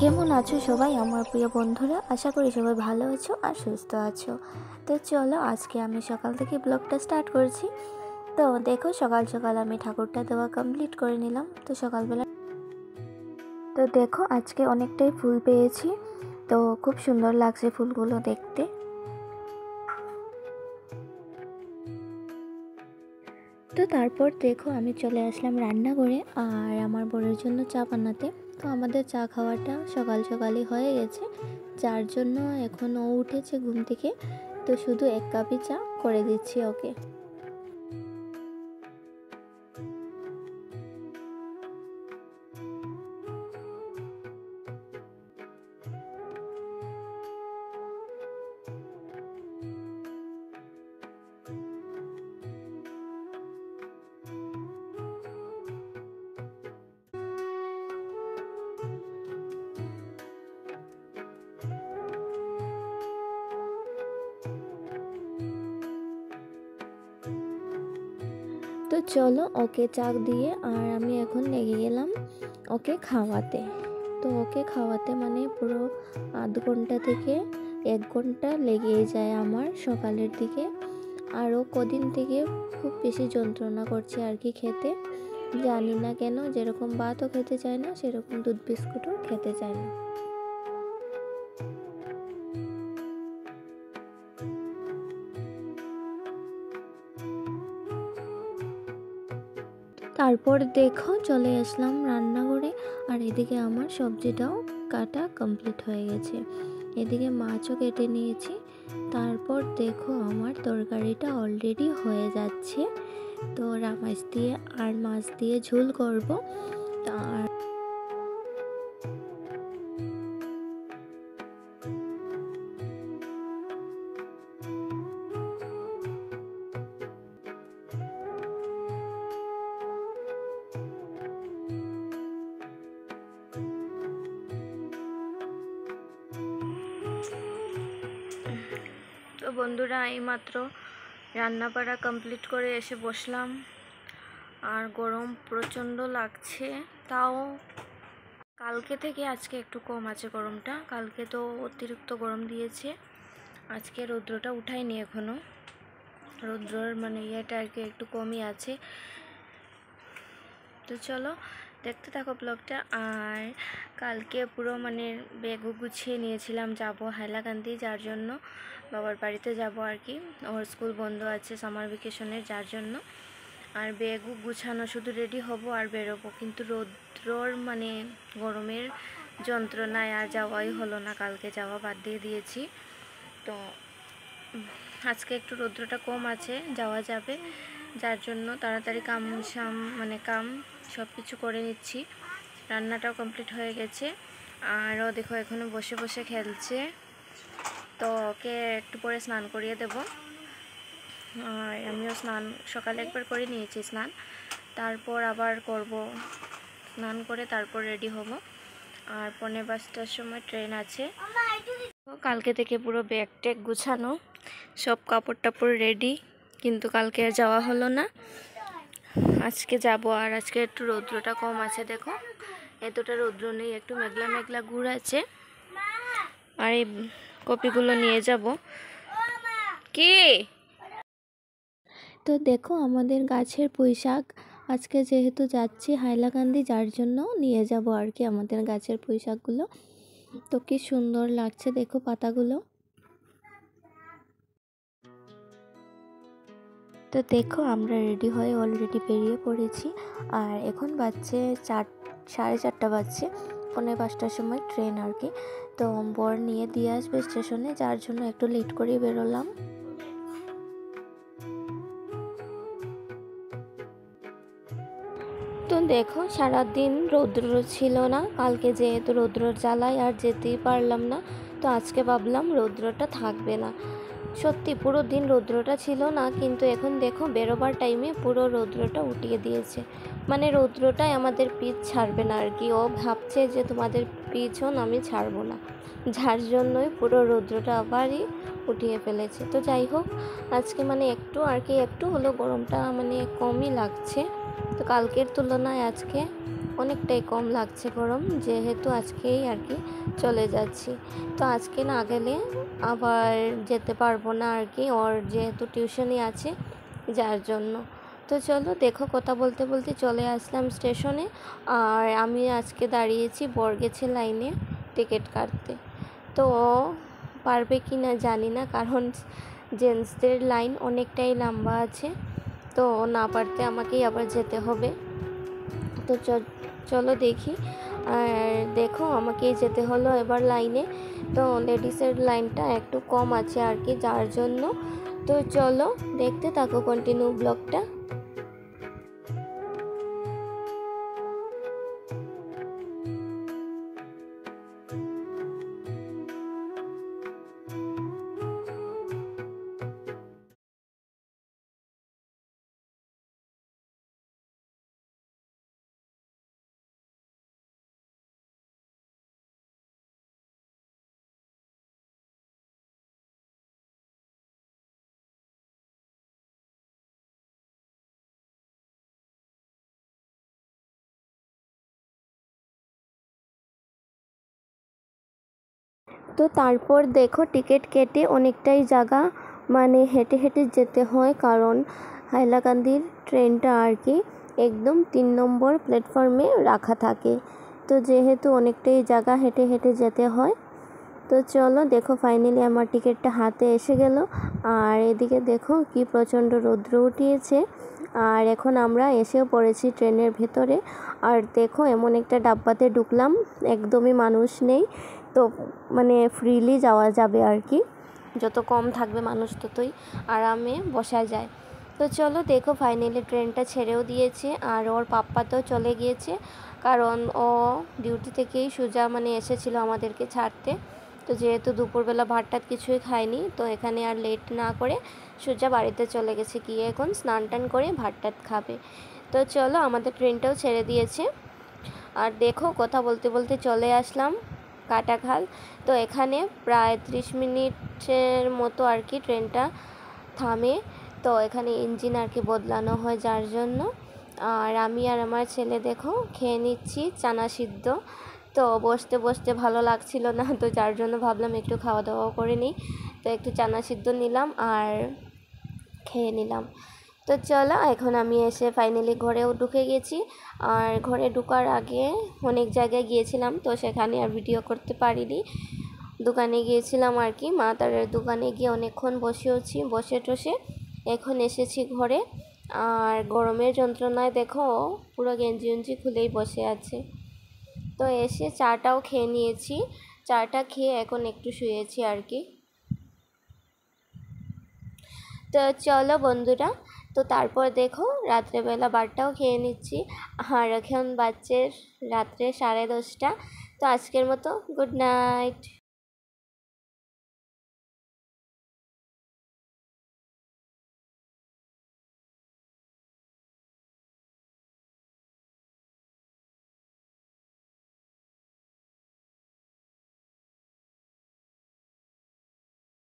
কেমন আছো সবাই আমার প্রিয় বন্ধুরা? আশা করি সবাই ভালো আছো আর সুস্থ আছো। তো চলো আজকে আমি সকাল থেকে ব্লগটা স্টার্ট করছি। তো দেখো সকাল সকাল আমি ঠাকুরটা দেওয়া কমপ্লিট করে নিলাম। তো সকালবেলা তো দেখো আজকে অনেকটাই ফুল পেয়েছি। তো খুব সুন্দর লাগছে ফুলগুলো দেখতে। তো তারপর দেখো আমি চলে আসলাম রান্নাঘরে আর আমার বরের জন্য চা বানাতে। তো আমাদের চা খাওয়াটা সকাল সকালই হয়ে গেছে, যার জন্য এখন ও উঠেছে ঘুম থেকে। তো শুধু এক কাপই চা করে দিচ্ছি ওকে। তো চলো ওকে চা দিয়ে আর আমি এখন লেগে গেলাম ওকে খাওয়াতে। তো ওকে খাওয়াতে মানে পুরো আধ ঘন্টা থেকে 1 ঘন্টা লেগেই যায় আমার সকালের দিকে। আরও কদিন থেকে খুব বেশি যন্ত্রণা করছে আর কি খেতে, জানি না কেন। যেরকম ভাতও খেতে চায় না, সেরকম দুধ বিস্কুটও খেতে চায় না। তারপর দেখো চলে আসলাম রান্নাঘরে আর এদিকে আমার সবজিটাও কাটা কমপ্লিট হয়ে গেছে। এদিকে মাছও কেটে নিয়েছি। তারপর দেখো আমার তরকারিটা অলরেডি হয়ে যাচ্ছে। তো মাছ দিয়ে আর মাছ দিয়ে ঝোল করব। আর তো বন্ধুরা এইমাত্র রান্না বাড়া কমপ্লিট করে এসে বসলাম আর গরম প্রচণ্ড লাগছে। তাও কালকে থেকে আজকে একটু কম আছে গরমটা। কালকে তো অতিরিক্ত গরম দিয়েছে, আজকে রৌদ্রটা উঠায়নি এখনও। রৌদ্রর মানে ইয়েটা আর কি একটু কমই আছে। তো চলো দেখতে থাকো ব্লগটা। আর কালকে পুরো মানে ব্যাগও গুছিয়ে নিয়েছিলাম, যাব হাইলাকান্দি, যার জন্য বাবার বাড়িতে যাব আর কি। ওর স্কুল বন্ধ আছে সামার ভ্যাকেশনের, যার জন্য। আর ব্যাগও গুছানো, শুধু রেডি হব আর বেরোবো। কিন্তু রৌদ্রর মানে গরমের যন্ত্রণায় আর যাওয়াই হলো না, কালকে যাওয়া বাদ দিয়ে দিয়েছি। তো আজকে একটু রৌদ্রটা কম আছে, যাওয়া যাবে, যার জন্য তাড়াতাড়ি কাম সব কিছু করে নিচ্ছি। রান্নাটাও কমপ্লিট হয়ে গেছে। আরও দেখো এখনও বসে বসে খেলছে। তো ওকে একটু পরে স্নান করিয়ে দেব। আর আমিও স্নান সকালে একবার করে নিয়েছি স্নান, তারপর আবার করব। স্নান করে তারপর রেডি হব। আর 5:45টার সময় ট্রেন আছে। কালকে থেকে পুরো ব্যাগ ট্যাগ গুছানো, সব কাপড় টাপড় রেডি, কিন্তু কালকে আর যাওয়া হলো না। আজকে যাব। আর আজকে একটু রৌদ্রটা কম আছে, দেখো এতটা রৌদ্র নেই, একটু মেঘলা মেঘলা গুড় আছে। আর এই কপিগুলো নিয়ে যাব কি। তো দেখো আমাদের গাছের পুঁইশাক, আজকে যেহেতু যাচ্ছি হাইলাকান্দি, যার জন্য নিয়ে যাব আর কি আমাদের গাছের পুঁইশাকগুলো। তো কি সুন্দর লাগছে দেখো পাতাগুলো। তো দেখো আমরা রেডি হয়ে অলরেডি বেরিয়ে পড়েছি। আর এখন বাজছে 4:30 বাজছে, 5:45টার সময় ট্রেন আর কি। তো বর নিয়ে দিয়ে আসবে স্টেশনে, যার জন্য একটু লেট করেই বেরোলাম। তো দেখো সারাদিন রৌদ্র ছিল না, কালকে যেহেতু রৌদ্রর জ্বালায় আর যেতেই পারলাম না। তো আজকে ভাবলাম রৌদ্রটা থাকবে না। সত্যি পুরো দিন রৌদ্রটা ছিল না, কিন্তু এখন দেখো বেরোবার টাইমে পুরো রৌদ্রটা উঠিয়ে দিয়েছে। মানে রৌদ্রটাই আমাদের পিছ ছাড়বে না আর কি। ও ভাবছে যে তোমাদের পিছন আমি ছাড়বো না, যার জন্যই পুরো রৌদ্রটা আবারই উঠিয়ে ফেলেছে। তো যাই হোক, আজকে মানে একটু আর কি একটু হলো গরমটা মানে কমই লাগছে। তো কালকের তুলনায় আজকে অনেকটাই কম লাগছে গরম, যেহেতু আজকেই আর কি চলে যাচ্ছি। তো আজকে না গেলে আবার যেতে পারবো না আর কি, ওর যেহেতু টিউশনই আছে যার জন্য। তো চলো দেখো, কথা বলতে বলতে চলে আসলাম স্টেশনে। আর আমি আজকে দাঁড়িয়েছি বরগেছি লাইনে টিকিট কাটতে। তো পারবে কি না জানি না, কারণ জেন্টসদের লাইন অনেকটাই লম্বা আছে। তো না পারতে আমাকেই আবার যেতে হবে। তো চলো দেখি। আর দেখো, আমাকেই যেতে হলো এবার লাইনে। তো লেডিসের লাইনটা একটু কম আছে আর কি, যার জন্য। তো চলো দেখতে থাকো কন্টিনিউ ব্লগটা। তো তারপর দেখো, টিকিট কেটে অনেকটাই জায়গা মানে হেঁটে হেঁটে যেতে হয়, কারণ হাইলাকান্দির ট্রেনটা আর কি একদম 3 নম্বর প্ল্যাটফর্মে রাখা থাকে। তো যেহেতু অনেকটাই জায়গা হেঁটে হেঁটে যেতে হয়। তো চলো দেখো, ফাইনালি আমার টিকিটটা হাতে এসে গেল। আর এদিকে দেখো কি প্রচণ্ড রৌদ্র উঠিয়েছে। আর এখন আমরা এসেও পড়েছি ট্রেনের ভেতরে। আর দেখো, এমন একটা ডাব্বাতে ঢুকলাম, একদমই মানুষ নেই। তো মানে ফ্রিলি যাওয়া যাবে আর কি, যত কম থাকবে মানুষ ততই আরামে বসা যায়। তো চলো দেখো, ফাইনালি ট্রেনটা ছেড়েও দিয়েছে। আর ওর পাপ্পা তো চলে গিয়েছে, কারণ ও ডিউটি থেকেই সোজা মানে এসেছিলো আমাদেরকে ছাড়তে। তো যেহেতু দুপুরবেলা ভাত টাত কিছুই খায়নি, তো এখানে আর লেট না করে সোজা বাড়িতে চলে গেছে, গিয়ে এখন স্নান টান করে ভাত টাত খাবে। তো চলো, আমাদের ট্রেনটাও ছেড়ে দিয়েছে। আর দেখো, কথা বলতে বলতে চলে আসলাম কাটাখাল। তো এখানে প্রায় 30 মিনিটের মতো আর কি ট্রেনটা থামে। তো এখানে ইঞ্জিন আর কি বদলানো হয় যার জন্য। আর আমি আর আমার ছেলে দেখো খেয়ে নিচ্ছি চানা সিদ্ধ। তো বসতে বসতে ভালো লাগছিল না, তো যার জন্য ভাবলাম একটু খাওয়া দাওয়া করে নিই। তো একটু চানা সিদ্ধ নিলাম আর খেয়ে নিলাম। তো চলো, এখন আমি এসে ফাইনালি ঘরেও ঢুকে গেছি। আর ঘরে ঢোকার আগে অনেক জায়গায় গিয়েছিলাম, তো সেখানে আর ভিডিও করতে পারিনি। দোকানে গিয়েছিলাম আর কি, মা তারের দোকানে গিয়ে অনেকক্ষণ বসেওছি, বসে টসে এখন এসেছি ঘরে। আর গরমের যন্ত্রণায় দেখো পুরো গেঞ্জি উঞ্জি খুলেই বসে আছে। তো এসে চাটাও খেয়ে নিয়েছি, চাটা খেয়ে এখন একটু শুয়েছি আর কি। তো চলো বন্ধুরা, তো তারপর দেখো রাত্রেবেলা বারটাও খেয়ে নিচ্ছি। আর এখন বাজছে রাত্রে 10:30। তো আজকের মতো গুড নাইট।